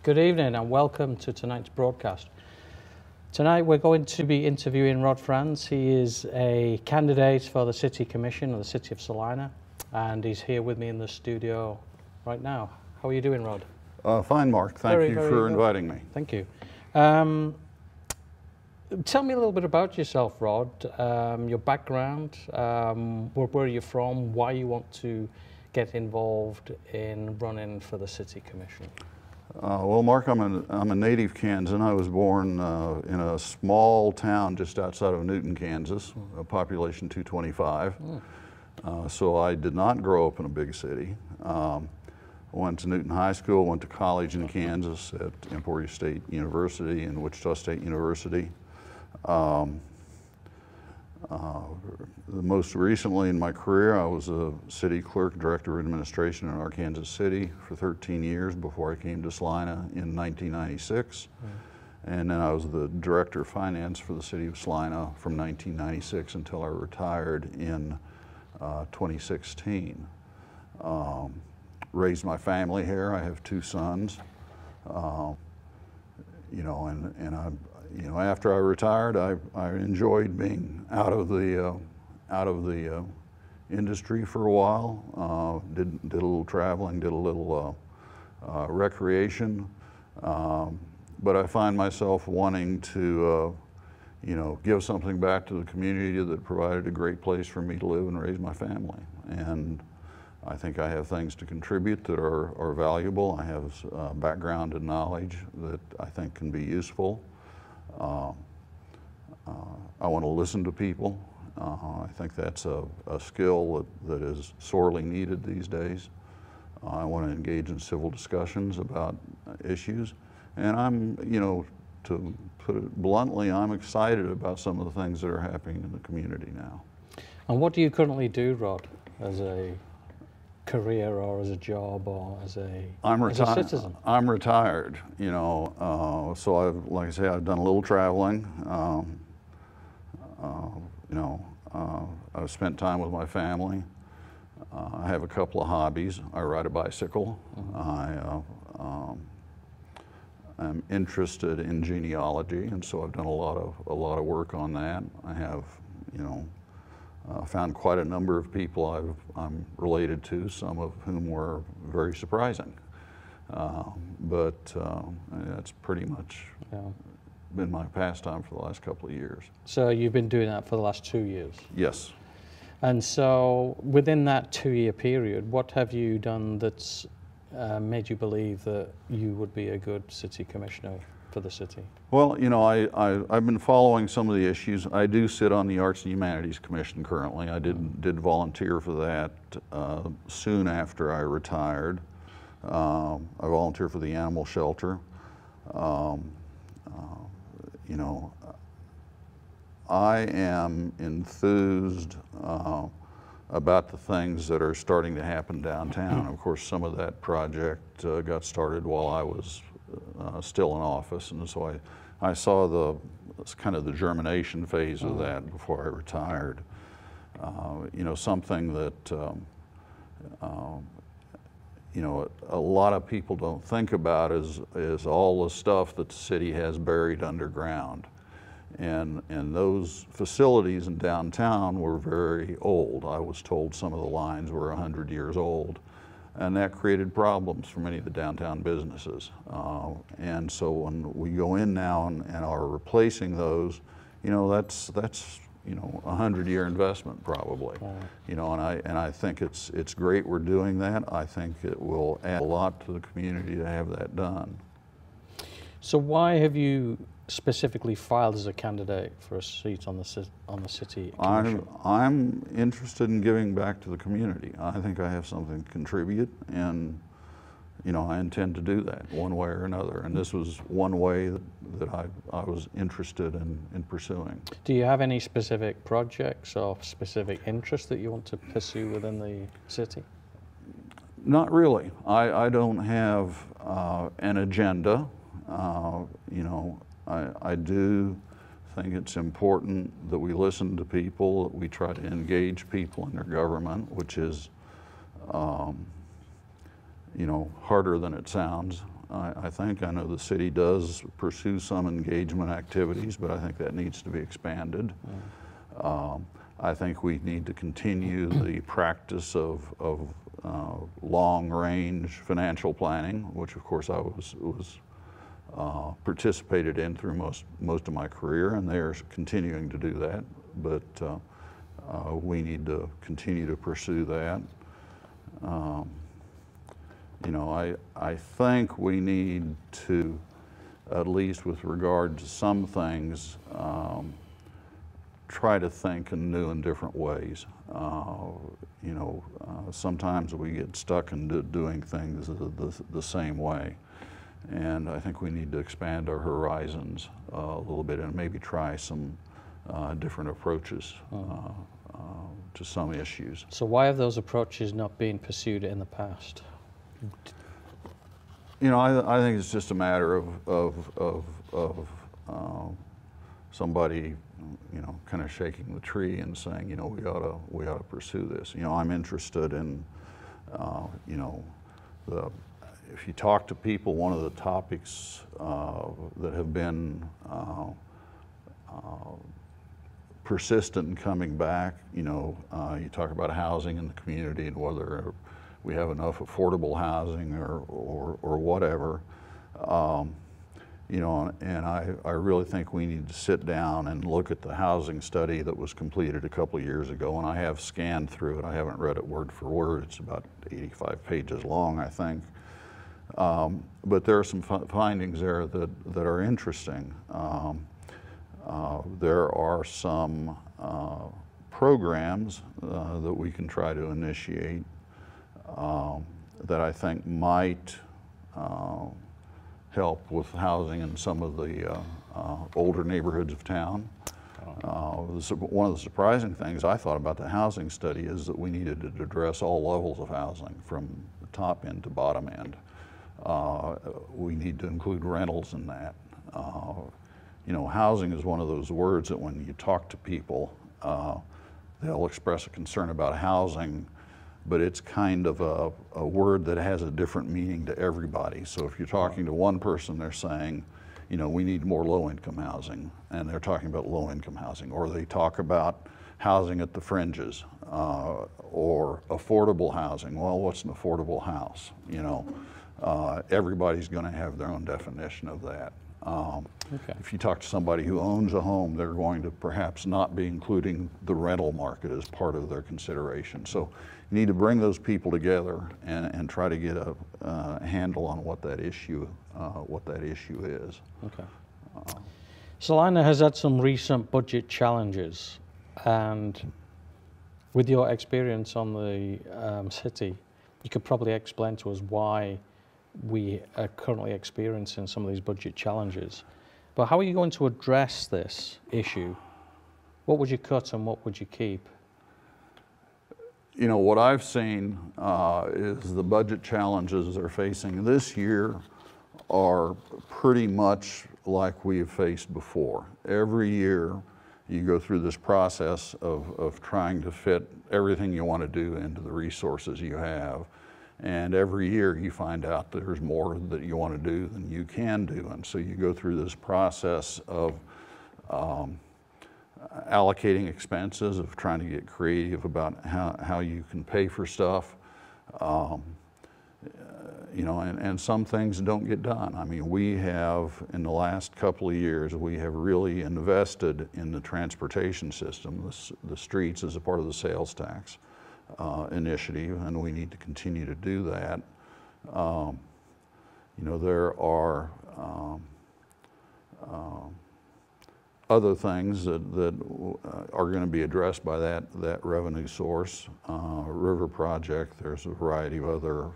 Good evening and welcome to tonight's broadcast. Tonight we're going to be interviewing Rod FRANZ. He is a candidate for the City Commission of the City of Salina, and he's here with me in the studio right now. How are you doing, Rod? Fine, Mark. Thank you for inviting me. Thank you. Tell me a little bit about yourself, Rod, your background, where you're from, why you want to get involved in running for the City Commission. Well, Mark, I'm a native Kansan. I was born in a small town just outside of Newton, Kansas, a population 225. So I did not grow up in a big city. I went to Newton High School, went to college in Kansas at Emporia State University and Wichita State University. Most recently in my career, I was a city clerk, director of administration in Arkansas City for 13 years before I came to Salina in 1996. And then I was the director of finance for the city of Salina from 1996 until I retired in 2016. Raised my family here. I have two sons. After I retired, I enjoyed being out of the industry for a while. Did a little traveling, did a little recreation, but I find myself wanting to, give something back to the community that provided a great place for me to live and raise my family. And I think I have things to contribute that are valuable. I have background and knowledge that I think can be useful. I want to listen to people. I think that's a skill that is sorely needed these days. I want to engage in civil discussions about issues. And I'm, to put it bluntly, I'm excited about some of the things that are happening in the community now. And what do you currently do, Rod, as a career or as a job or as a citizen? I'm retired, so like I say, I've done a little traveling. I've spent time with my family. I have a couple of hobbies. I ride a bicycle. I'm interested in genealogy, and so I've done a lot of work on that. I have, found quite a number of people I'm related to, some of whom were very surprising. But that's pretty much been my pastime for the last couple of years. So you've been doing that for the last 2 years? Yes. And so within that 2-year period, what have you done that's made you believe that you would be a good city commissioner for the city? Well, I've been following some of the issues. I do sit on the Arts and Humanities Commission currently. I did volunteer for that soon after I retired. I volunteer for the animal shelter. I am enthused about the things that are starting to happen downtown. Of course, some of that project got started while I was still in office, and so I saw kind of the germination phase of that before I retired. Something that a lot of people don't think about is all the stuff that the city has buried underground. And those facilities in downtown were very old. I was told some of the lines were 100 years old, and that created problems for many of the downtown businesses. And so when we go in now and are replacing those, that's a 100-year investment probably. And I think it's great we're doing that. I think it will add a lot to the community to have that done. So why have you specifically filed as a candidate for a seat on the city commission? I'm interested in giving back to the community. I think I have something to contribute, and I intend to do that one way or another. And this was one way that I was interested in pursuing. Do you have any specific projects or specific interests that you want to pursue within the city? Not really. I don't have an agenda. I do think it's important that we listen to people, that we try to engage people in their government, which is, harder than it sounds. I know the city does pursue some engagement activities, but I think that needs to be expanded. I think we need to continue the practice of long-range financial planning, which of course I was participated in through most of my career, and they're continuing to do that. But we need to continue to pursue that. You know, I think we need to, at least with regard to some things, try to think in new and different ways. You know, sometimes we get stuck in doing things the same way. And I think we need to expand our horizons a little bit and maybe try some different approaches to some issues. So why have those approaches not been pursued in the past? You know, I think it's just a matter of somebody, you know, kind of shaking the tree and saying, you know, we ought to pursue this. You know, I'm interested in, you know, if you talk to people, one of the topics that have been persistent in coming back, you know, you talk about housing in the community and whether we have enough affordable housing or whatever. You know, and I really think we need to sit down and look at the housing study that was completed a couple of years ago, and I have scanned through it. I haven't read it word for word. It's about 85 pages long, I think. But there are some findings there that are interesting. There are some programs that we can try to initiate that I think might help with housing in some of the older neighborhoods of town. One of the surprising things I thought about the housing study is that we needed to address all levels of housing, from the top end to bottom end. We need to include rentals in that. You know, housing is one of those words that when you talk to people, they'll express a concern about housing, but it's kind of a word that has a different meaning to everybody. So if you're talking to one person, they're saying, you know, we need more low-income housing, and they're talking about low-income housing, or they talk about housing at the fringes, or affordable housing. Well, what's an affordable house? You know, everybody's going to have their own definition of that. If you talk to somebody who owns a home, they're going to perhaps not be including the rental market as part of their consideration. So you need to bring those people together and try to get a handle on what that issue is. Okay. Salina has had some recent budget challenges, and with your experience on the city, you could probably explain to us why we are currently experiencing some of these budget challenges. But how are you going to address this issue? What would you cut and what would you keep? You know, what I've seen is the budget challenges they're facing this year are pretty much like we've faced before. Every year you go through this process of trying to fit everything you want to do into the resources you have. And every year you find out there's more that you want to do than you can do. And so you go through this process of allocating expenses, of trying to get creative about how you can pay for stuff. You know, and some things don't get done. I mean, we have, in the last couple of years, we have really invested in the transportation system, the streets as a part of the sales tax initiative, and we need to continue to do that. You know, there are other things that are going to be addressed by that revenue source. River project, there's a variety of other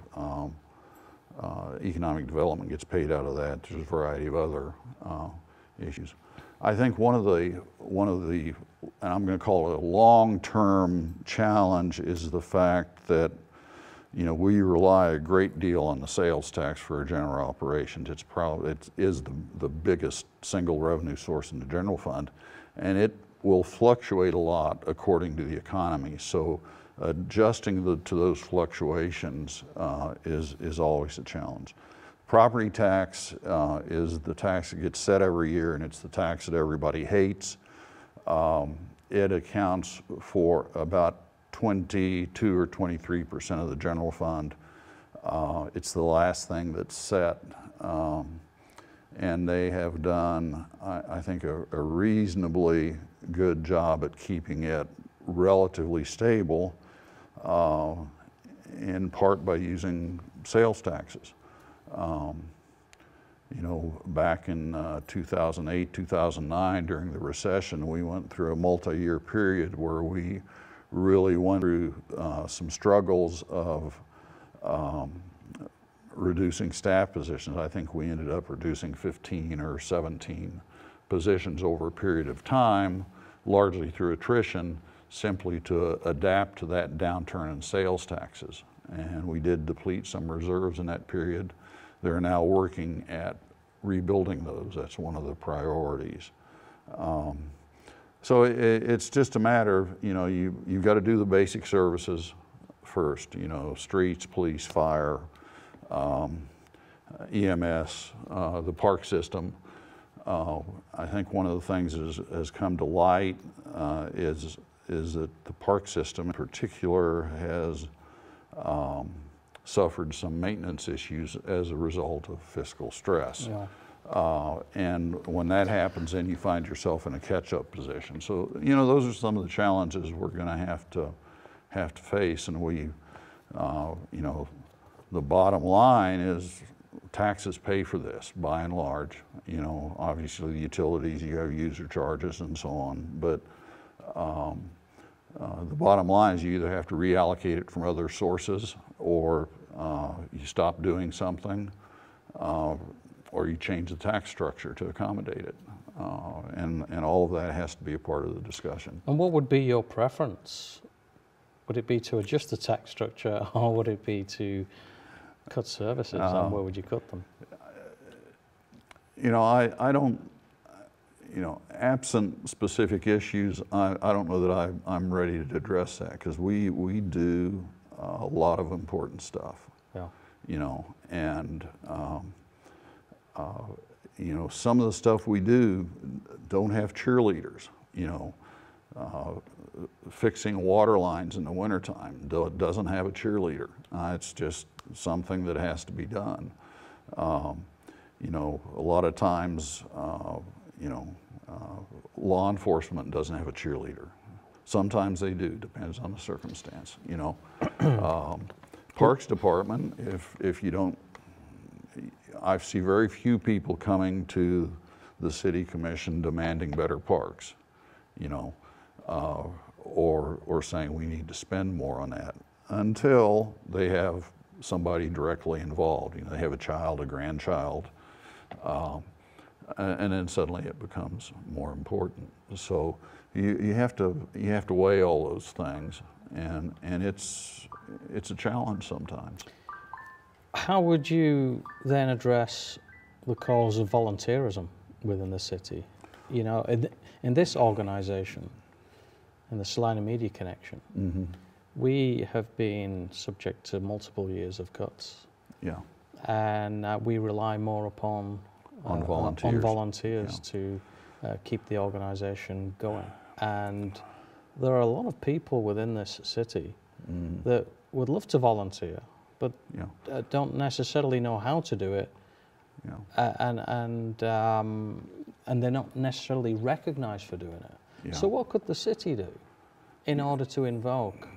economic development gets paid out of that. There's a variety of other issues. I think one of the, and I'm going to call it a long-term challenge, is the fact that, you know, we rely a great deal on the sales tax for our general operations. It is the biggest single revenue source in the general fund, and it will fluctuate a lot according to the economy. So adjusting to those fluctuations is always a challenge. Property tax is the tax that gets set every year, and it's the tax that everybody hates. It accounts for about 22 or 23% of the general fund. It's the last thing that's set. And they have done, I think, a reasonably good job at keeping it relatively stable, in part by using sales taxes. You know, back in 2008, 2009, during the recession, we went through a multi-year period where we really went through some struggles of reducing staff positions. I think we ended up reducing 15 or 17 positions over a period of time, largely through attrition, simply to adapt to that downturn in sales taxes. And we did deplete some reserves in that period. They're now working at rebuilding those. That's one of the priorities. So it's just a matter of, you know, you've got to do the basic services first, you know, streets, police, fire, EMS, the park system. I think one of the things that has come to light is that the park system in particular has suffered some maintenance issues as a result of fiscal stress. Yeah. And when that happens, then you find yourself in a catch-up position. So, you know, those are some of the challenges we're going to have to face. And we, you know, the bottom line is taxes pay for this, by and large. You know, obviously the utilities, you have user charges and so on. But the bottom line is you either have to reallocate it from other sources, or you stop doing something, or you change the tax structure to accommodate it. And all of that has to be a part of the discussion. And what would be your preference? Would it be to adjust the tax structure, or would it be to cut services, and where would you cut them? You know, I don't, you know, absent specific issues, I don't know that I'm ready to address that, because we do a lot of important stuff. Yeah. You know, and you know, some of the stuff we do don't have cheerleaders. You know, fixing water lines in the wintertime doesn't have a cheerleader. It's just something that has to be done. You know, a lot of times, you know, law enforcement doesn't have a cheerleader. Sometimes they do, depends on the circumstance, you know. Parks Department, if you don't, I see very few people coming to the City Commission demanding better parks, you know, or saying we need to spend more on that, until they have somebody directly involved. You know, they have a child, a grandchild, and then suddenly it becomes more important. So you have to weigh all those things, and it's a challenge sometimes. How would you then address the cause of volunteerism within the city? You know, in this organization, in the Salina Media Connection, mm-hmm. we have been subject to multiple years of cuts. Yeah. And we rely more upon volunteers yeah. to keep the organization going. And there are a lot of people within this city that would love to volunteer, but yeah. Don't necessarily know how to do it. Yeah. And they're not necessarily recognized for doing it. Yeah. So what could the city do in order to invoke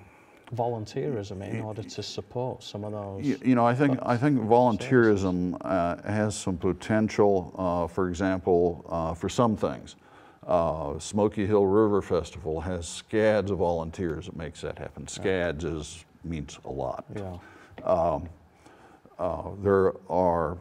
volunteerism, in order to support some of those? You know, I think volunteerism has some potential. For example, for some things, Smoky Hill River Festival has scads of volunteers that makes that happen. Scads means a lot. Yeah. There are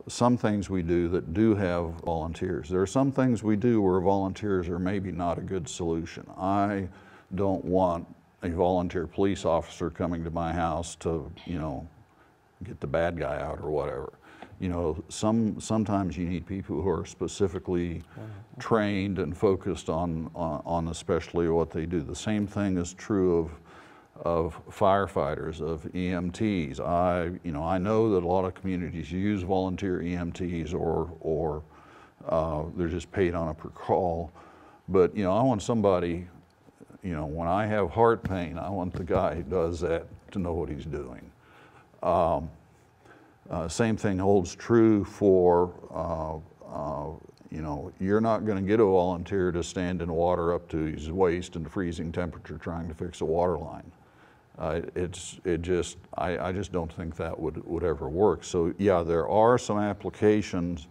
some things we do that do have volunteers. There are some things we do where volunteers are maybe not a good solution. I don't want a volunteer police officer coming to my house to, you know, get the bad guy out or whatever. You know, sometimes you need people who are specifically trained and focused on especially what they do. The same thing is true of firefighters, of EMTs. I know that a lot of communities use volunteer EMTs or they're just paid on a per call. But, I want somebody, when I have heart pain, I want the guy who does that to know what he's doing. Same thing holds true for, you're not going to get a volunteer to stand in water up to his waist in freezing temperature trying to fix a water line. I just don't think that would ever work. So yeah, there are some applications,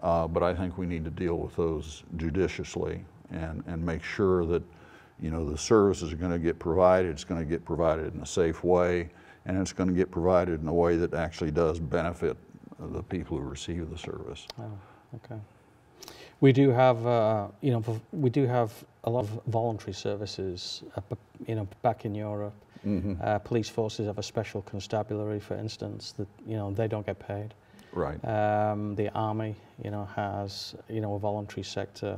but I think we need to deal with those judiciously and make sure that, the services are going to get provided, it's going to get provided in a safe way, and it's going to get provided in a way that actually does benefit the people who receive the service. Oh, okay. We do have, we do have a lot of voluntary services, back in Europe. Mm-hmm. Police forces have a special constabulary, for instance, that, they don't get paid. Right. The army, has, a voluntary sector,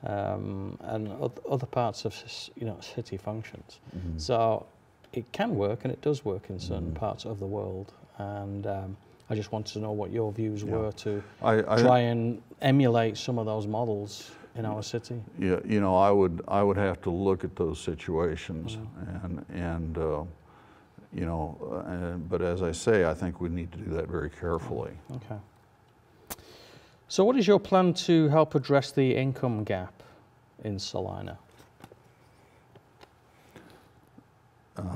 and other parts of, city functions. Mm-hmm. So it can work, and it does work in certain parts of the world. And I just wanted to know what your views were to try and emulate some of those models in our city. Yeah, I would have to look at those situations, but as I say, I think we need to do that very carefully. Okay. So what is your plan to help address the income gap in Salina?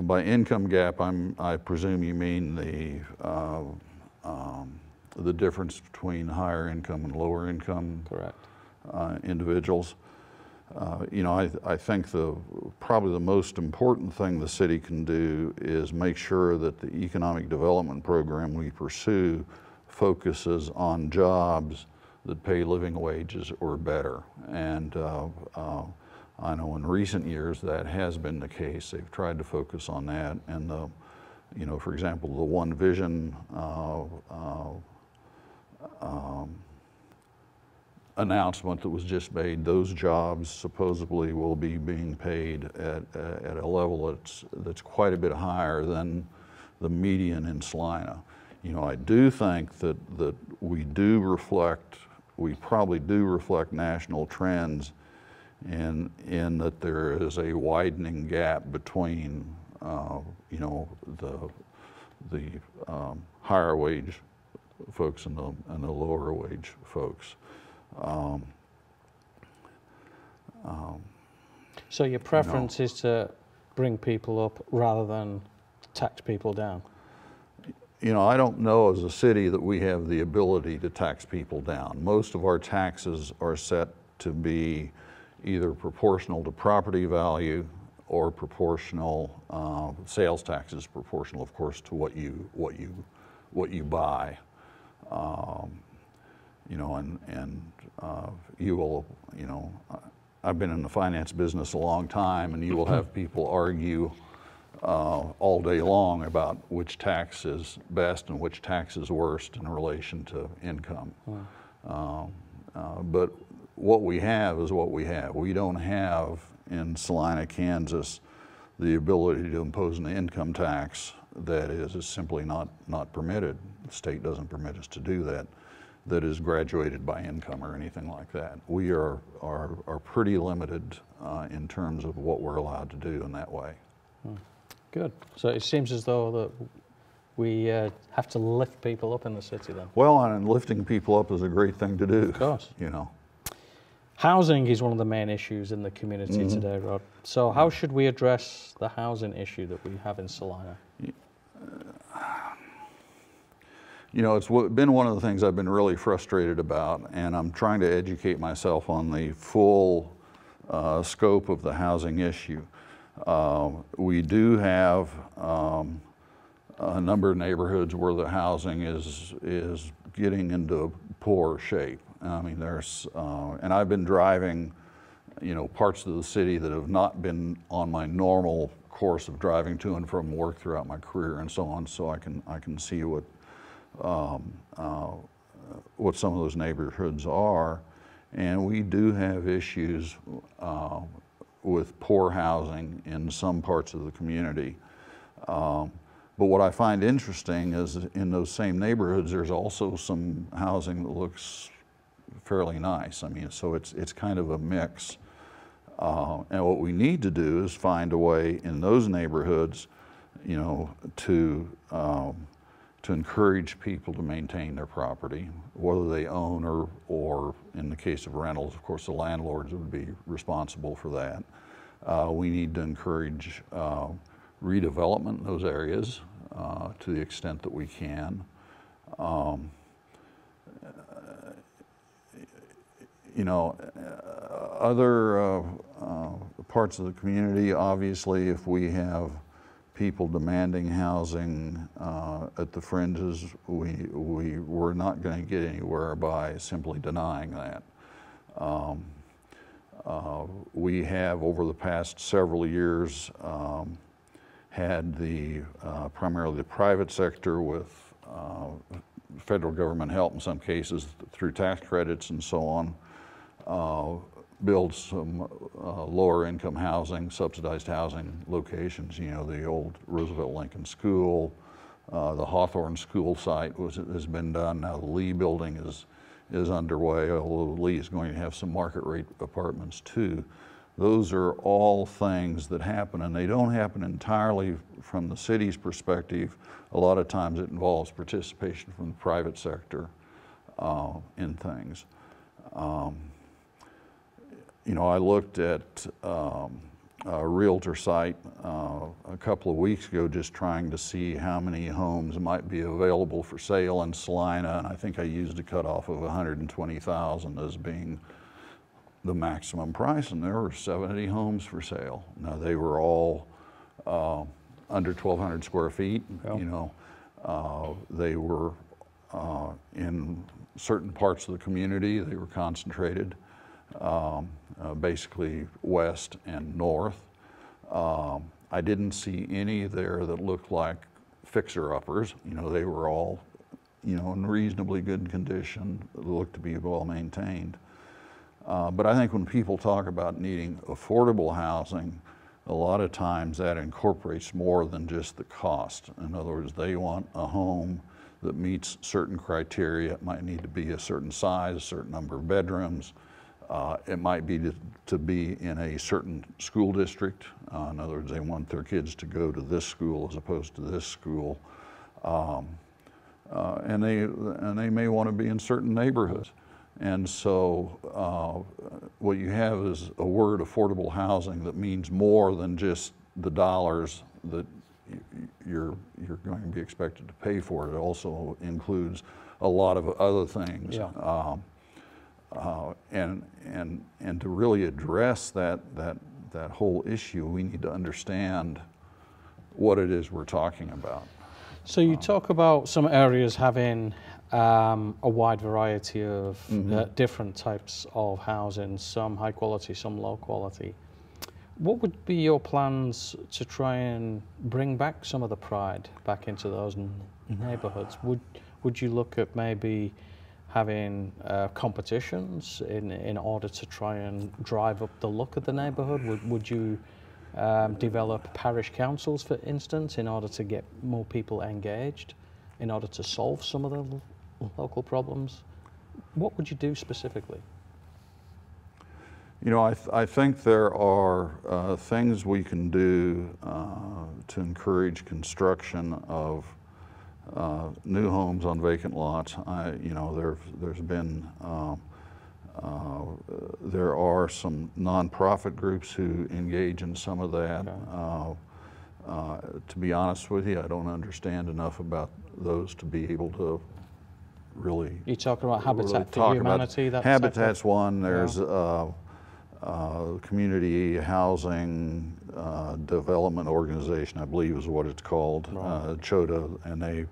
By income gap, I presume you mean the difference between higher income and lower income. Correct. Individuals. I think probably the most important thing the city can do is make sure that the economic development program we pursue focuses on jobs that pay living wages or better. And I know in recent years that has been the case. They've tried to focus on that. And for example, the One Vision announcement that was just made, those jobs supposedly will be being paid at a level that's quite a bit higher than the median in Salina. I do think that we probably do reflect national trends in that there is a widening gap between the higher wage folks and the lower wage folks. So your preference is to bring people up rather than tax people down? I don't know as a city that we have the ability to tax people down. Most of our taxes are set to be either proportional to property value or proportional, sales taxes proportional, of course, to what you buy. You will, I've been in the finance business a long time, and you will have people argue all day long about which tax is best and which tax is worst in relation to income. But what we have is what we have. We don't have in Salina, Kansas, the ability to impose an income tax that is simply not permitted. The state doesn't permit us to do that. That is graduated by income or anything like that. We are pretty limited in terms of what we're allowed to do in that way. Good. So it seems as though that we have to lift people up in the city then. Well, and lifting people up is a great thing to do. Of course. Housing is one of the main issues in the community today, Rod. So how should we address the housing issue that we have in Salina? It's been one of the things I've been really frustrated about, and I'm trying to educate myself on the full scope of the housing issue. We do have a number of neighborhoods where the housing is getting into poor shape. I mean, and I've been driving, parts of the city that have not been on my normal course of driving to and from work throughout my career and so on, so I can see what some of those neighborhoods are. And we do have issues with poor housing in some parts of the community. But what I find interesting is in those same neighborhoods, there's also some housing that looks fairly nice. I mean, so it's kind of a mix. And what we need to do is find a way in those neighborhoods, you know, to encourage people to maintain their property, whether they own or in the case of rentals, of course, the landlords would be responsible for that. We need to encourage redevelopment in those areas to the extent that we can. You know, other parts of the community, obviously, if we have people demanding housing at the fringes, we're not going to get anywhere by simply denying that. We have, over the past several years, had primarily the private sector with federal government help in some cases through tax credits and so on, build some lower income housing, subsidized housing locations. You know, the old Roosevelt Lincoln School, the Hawthorne School site has been done. Now the Lee building is underway, although Lee is going to have some market rate apartments too. Those are all things that happen, and they don't happen entirely from the city's perspective. A lot of times it involves participation from the private sector in things. You know, I looked at a realtor site a couple of weeks ago just trying to see how many homes might be available for sale in Salina, and I think I used a cutoff of 120,000 as being the maximum price, and there were 70 homes for sale. Now they were all under 1,200 square feet. Yep. You know, they were in certain parts of the community. They were concentrated, basically west and north. I didn't see any there that looked like fixer-uppers. You know, they were all, you know, in reasonably good condition, looked to be well maintained. But I think when people talk about needing affordable housing, a lot of times that incorporates more than just the cost. In other words, they want a home that meets certain criteria. It might need to be a certain size, a certain number of bedrooms. It might be to be in a certain school district. In other words, they want their kids to go to this school as opposed to this school. And they may want to be in certain neighborhoods. And so what you have is a word, affordable housing, that means more than just the dollars that you're going to be expected to pay for it. It also includes a lot of other things. Yeah. And to really address that whole issue, we need to understand what it is we're talking about. So you talk about some areas having a wide variety of different types of housing, some high quality, some low quality. What would be your plans to try and bring back some of the pride back into those neighborhoods? Would you look at maybe having competitions in order to try and drive up the look of the neighborhood? Would you develop parish councils, for instance, in order to get more people engaged, in order to solve some of the local problems? What would you do specifically? You know, I think there are things we can do to encourage construction of new homes on vacant lots. You know, there's been there are some nonprofit groups who engage in some of that. Okay. To be honest with you, I don't understand enough about those to be able to really. You're talking about Habitat for Humanity? Habitat's one. There's community housing development organization, I believe is what it's called, right. CHOTA, and they.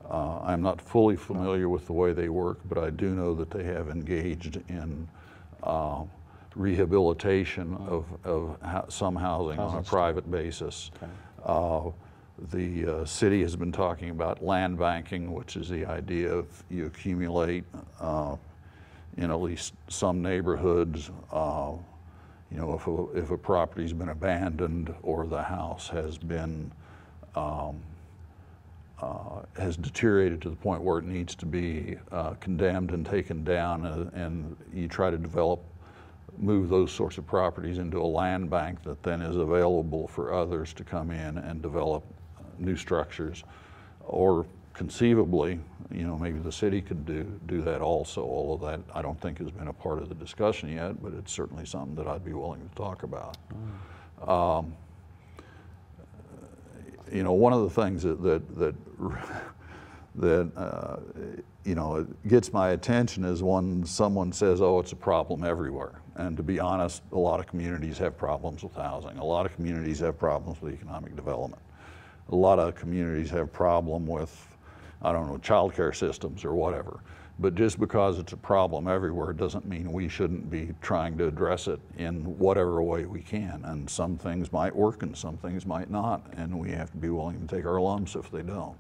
I'm not fully familiar with the way they work, but I do know that they have engaged in rehabilitation of some housing on a private basis. Okay. The city has been talking about land banking, which is the idea of you accumulate in at least some neighborhoods You know, if a property's been abandoned or the house has been has deteriorated to the point where it needs to be condemned and taken down, and you try to move those sorts of properties into a land bank that then is available for others to come in and develop new structures. Or conceivably, you know, maybe the city could do that also. All of that I don't think has been a part of the discussion yet, but it's certainly something that I'd be willing to talk about. You know, one of the things that you know, it gets my attention is when someone says, "Oh, it's a problem everywhere." And to be honest, a lot of communities have problems with housing. A lot of communities have problems with economic development. A lot of communities have problem with, I don't know, childcare systems or whatever. But just because it's a problem everywhere doesn't mean we shouldn't be trying to address it in whatever way we can. And some things might work and some things might not. And we have to be willing to take our lumps if they don't,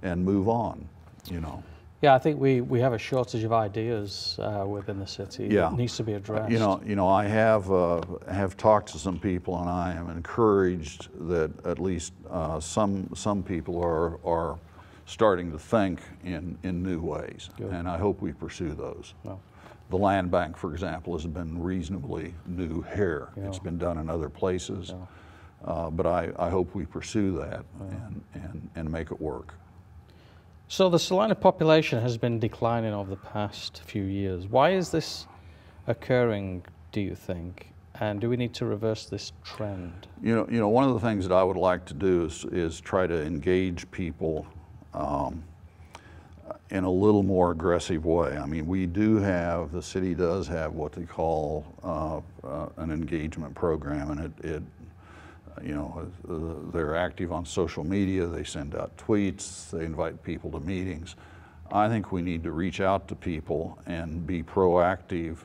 and move on, you know. Yeah, I think we have a shortage of ideas within the city. Yeah. It needs to be addressed. You know, I have talked to some people, and I am encouraged that at least some people are starting to think in new ways. Good. And I hope we pursue those. Well, the land bank, for example, has been reasonably new here. Yeah. It's been done in other places, yeah. But I hope we pursue that, yeah. and make it work. So the Salina population has been declining over the past few years. Why is this occurring, do you think? And do we need to reverse this trend? You know, one of the things that I would like to do is try to engage people in a little more aggressive way. I mean, the city does have what they call an engagement program, and it you know, they're active on social media, they send out tweets, they invite people to meetings. I think we need to reach out to people and be proactive,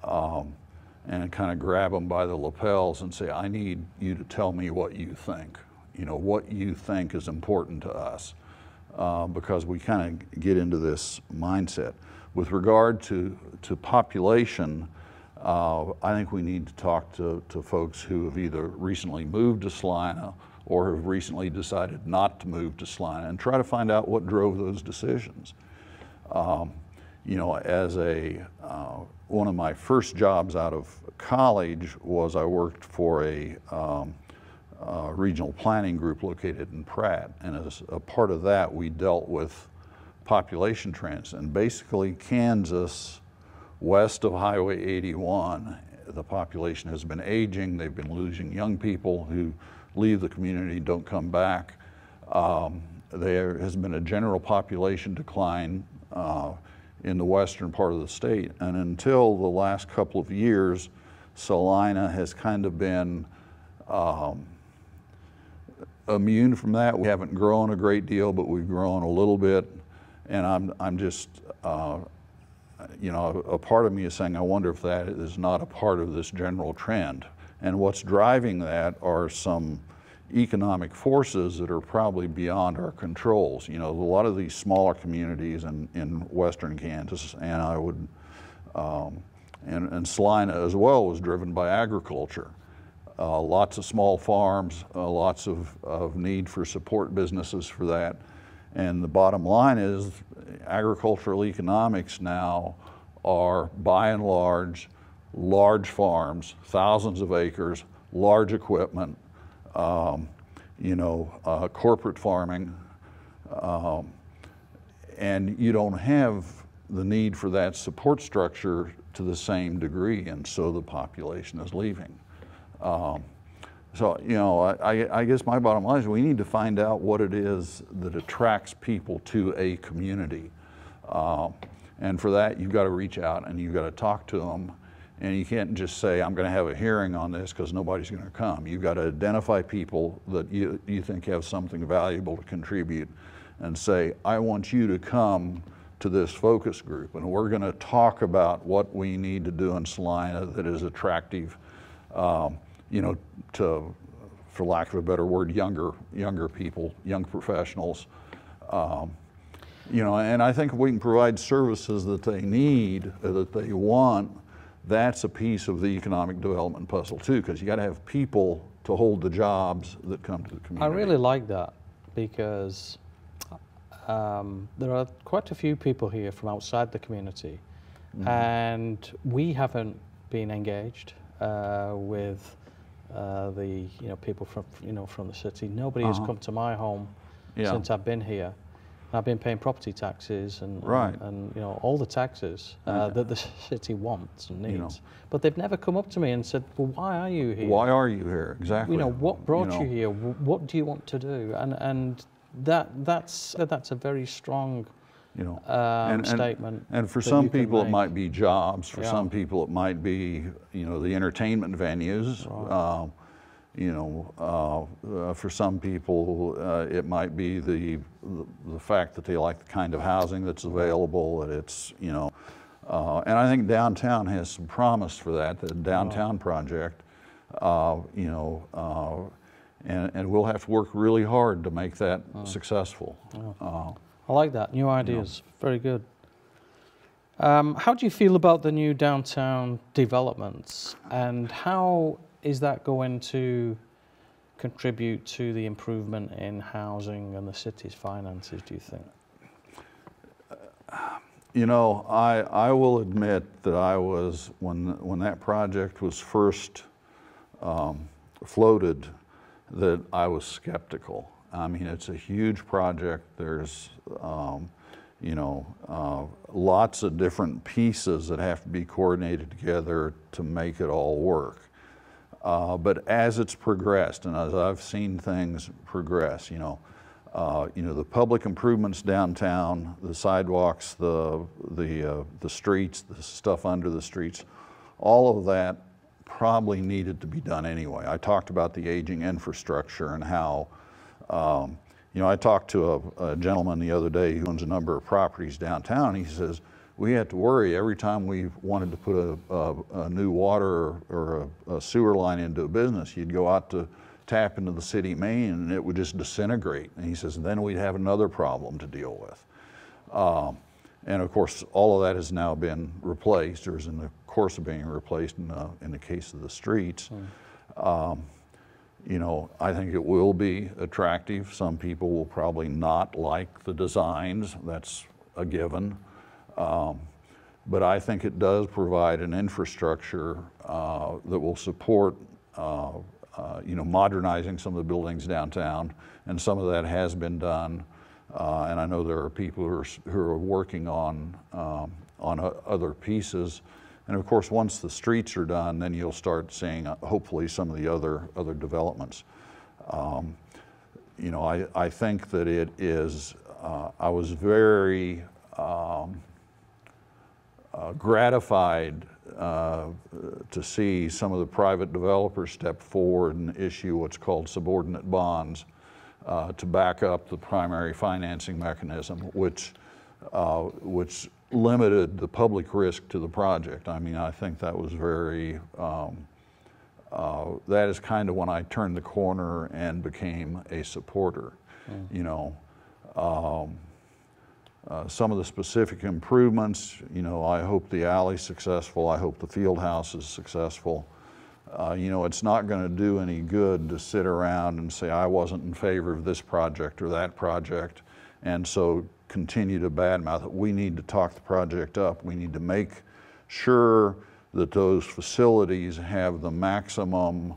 and kind of grab them by the lapels and say, I need you to tell me what you think. You know, what you think is important to us, because we kind of get into this mindset. With regard to population, I think we need to talk to folks who have either recently moved to Salina or have recently decided not to move to Salina, and try to find out what drove those decisions. You know, as one of my first jobs out of college was I worked for a regional planning group located in Pratt, and as a part of that we dealt with population trends. And basically Kansas, west of Highway 81, the population has been aging. They've been losing young people who leave the community, don't come back. There has been a general population decline in the western part of the state. And until the last couple of years, Salina has kind of been immune from that. We haven't grown a great deal, but we've grown a little bit. And I'm just, you know, a part of me is saying, I wonder if that is not a part of this general trend. And what's driving that are some economic forces that are probably beyond our controls. You know, a lot of these smaller communities in western Kansas, and I would, and Salina as well, was driven by agriculture. Lots of small farms, lots of need for support businesses for that. And the bottom line is agricultural economics now are, by and large farms, thousands of acres, large equipment, you know, corporate farming, and you don't have the need for that support structure to the same degree, and so the population is leaving. So, you know, I guess my bottom line is we need to find out what it is that attracts people to a community. And for that, you've got to reach out and you've got to talk to them. And you can't just say, I'm going to have a hearing on this because nobody's going to come. You've got to identify people that you think have something valuable to contribute and say, I want you to come to this focus group, and we're going to talk about what we need to do in Salina that is attractive, you know, to, for lack of a better word, younger people, young professionals. You know, and I think if we can provide services that they need, that they want, that's a piece of the economic development puzzle too, because you got to have people to hold the jobs that come to the community. I really like that, because there are quite a few people here from outside the community, and we haven't been engaged with the people from the city. Nobody has come to my home since I've been here. I've been paying property taxes and all the taxes that the city wants and needs, but they've never come up to me and said, "Well, why are you here? Why are you here exactly? What brought you here? What do you want to do?" And that's a very strong statement. And for some people, it might be jobs. For some people, it might be the entertainment venues. Right. For some people, it might be the fact that they like the kind of housing that's available. That it's and I think downtown has some promise for that. The downtown project, and we'll have to work really hard to make that successful. I like that. New ideas, very good. How do you feel about the new downtown developments, and how is that going to contribute to the improvement in housing and the city's finances, do you think? I will admit that I was, when that project was first floated, that I was skeptical. I mean, it's a huge project. There's, lots of different pieces that have to be coordinated together to make it all work. But as it's progressed, and as I've seen things progress, the public improvements downtown, the sidewalks, the streets, the stuff under the streets, all of that probably needed to be done anyway. I talked about the aging infrastructure and how, I talked to a gentleman the other day who owns a number of properties downtown. He says, we had to worry every time we wanted to put a new water or a sewer line into a business. You'd go out to tap into the city main and it would just disintegrate. And he says, and then we'd have another problem to deal with. And of course, all of that has now been replaced, or is in the course of being replaced in the case of the streets. I think it will be attractive. Some people will probably not like the designs. That's a given. But I think it does provide an infrastructure that will support, modernizing some of the buildings downtown, and some of that has been done. And I know there are people who are working on other pieces. And of course, once the streets are done, then you'll start seeing hopefully some of the other developments. I think that it is. I was very gratified to see some of the private developers step forward and issue what's called subordinate bonds to back up the primary financing mechanism, which limited the public risk to the project. I mean, I think that was very, that is kind of when I turned the corner and became a supporter. Some of the specific improvements, I hope the alley's successful. I hope the field house is successful. It's not going to do any good to sit around and say, I wasn't in favor of this project or that project, and so continue to badmouth it. We need to talk the project up. We need to make sure that those facilities have the maximum,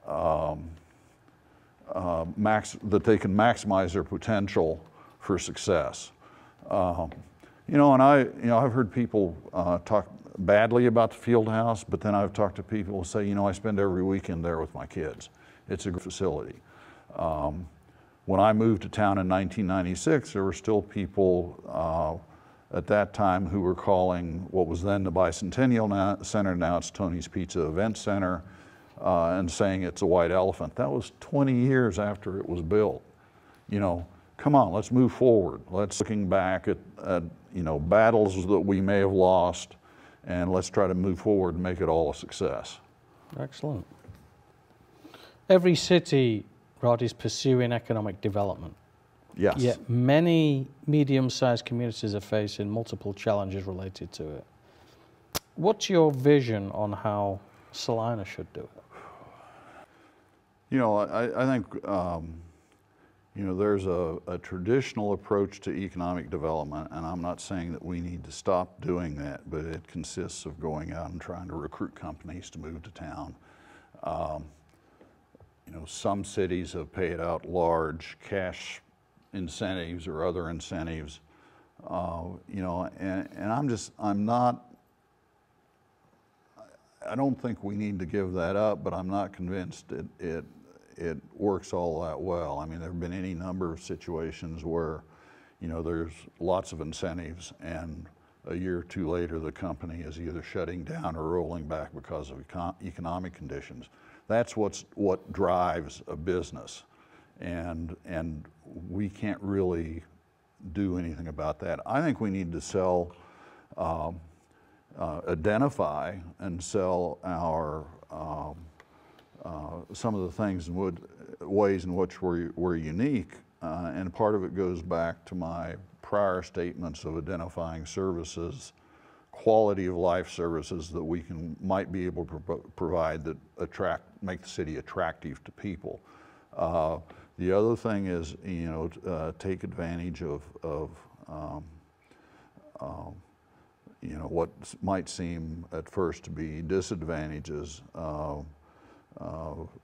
that they can maximize their potential for success. And I've heard people talk badly about the field house, but then I've talked to people who say, I spend every weekend there with my kids. It's a good facility. When I moved to town in 1996, there were still people at that time who were calling what was then the Bicentennial Center, now it's Tony's Pizza Event Center, and saying it's a white elephant. That was 20 years after it was built. Come on, let's move forward. Let's looking back at battles that we may have lost, and let's try to move forward and make it all a success. Excellent. Every city, Rod, is pursuing economic development. Yes. Yet many medium-sized communities are facing multiple challenges related to it. What's your vision on how Salina should do it? You know, I think, you know, there's a traditional approach to economic development, and I'm not saying that we need to stop doing that, but it consists of going out and trying to recruit companies to move to town. You know, some cities have paid out large cash incentives or other incentives, you know, and I don't think we need to give that up, but I'm not convinced it works all that well. I mean, there have been any number of situations where, you know, there's lots of incentives and a year or two later the company is either shutting down or rolling back because of economic conditions. That's what drives a business, and we can't really do anything about that. I think we need to sell, identify and sell our some of the things and ways in which we're unique, and part of it goes back to my prior statements of identifying services, quality of life services that we might be able to provide that make the city attractive to people. The other thing is, you know, take advantage of you know, what might seem at first to be disadvantages.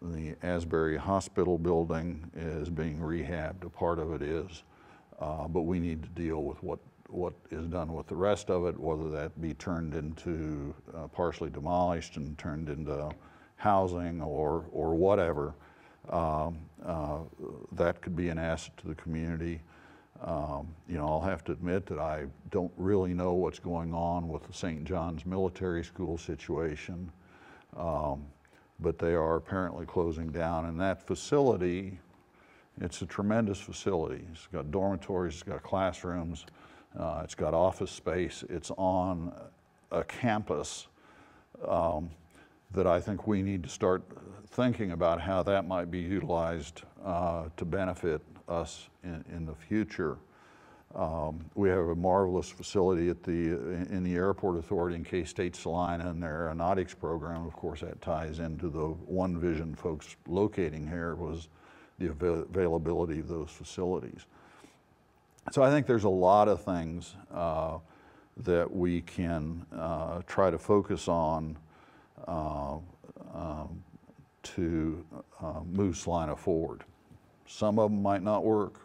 The Asbury Hospital building is being rehabbed, a part of it is, but we need to deal with what is done with the rest of it, whether that be turned into, partially demolished and turned into housing or whatever. That could be an asset to the community. You know, I'll have to admit that I don't really know what's going on with the St. John's Military School situation, but they are apparently closing down. And that facility, it's a tremendous facility. It's got dormitories, it's got classrooms, it's got office space. It's on a campus that I think we need to start thinking about how that might be utilized to benefit us in the future. We have a marvelous facility in the Airport Authority in K-State Salina and their aeronautics program. Of course, that ties into the one vision folks locating here was the availability of those facilities. So I think there's a lot of things that we can try to focus on to move Salina forward. Some of them might not work,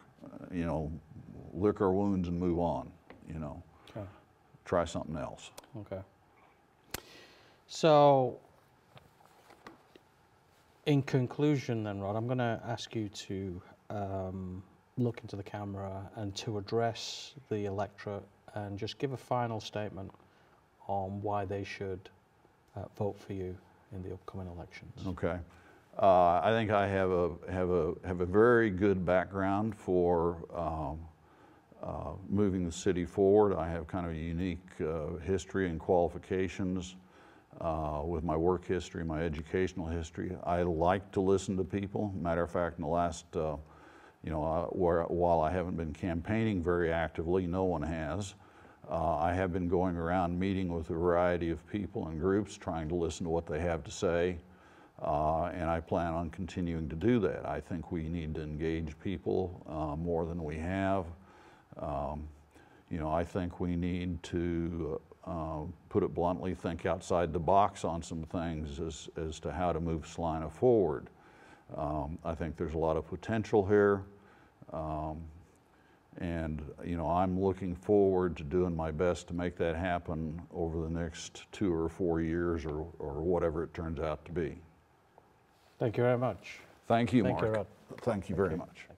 you know, lick our wounds and move on, you know. Okay. Try something else. Okay. So, in conclusion then, Rod, I'm going to ask you to look into the camera and to address the electorate and just give a final statement on why they should vote for you in the upcoming elections. Okay. I think I have a very good background for moving the city forward. I have kind of a unique history and qualifications with my work history, my educational history. I like to listen to people. Matter of fact, in the last, you know, while I haven't been campaigning very actively, no one has, I have been going around meeting with a variety of people and groups, trying to listen to what they have to say. And I plan on continuing to do that. I think we need to engage people more than we have. You know, I think we need to, put it bluntly, think outside the box on some things as to how to move Salina forward. I think there's a lot of potential here. And, you know, I'm looking forward to doing my best to make that happen over the next 2 or 4 years or whatever it turns out to be. Thank you very much. Thank you, Thank Mark. you, Rod. Thank you very much.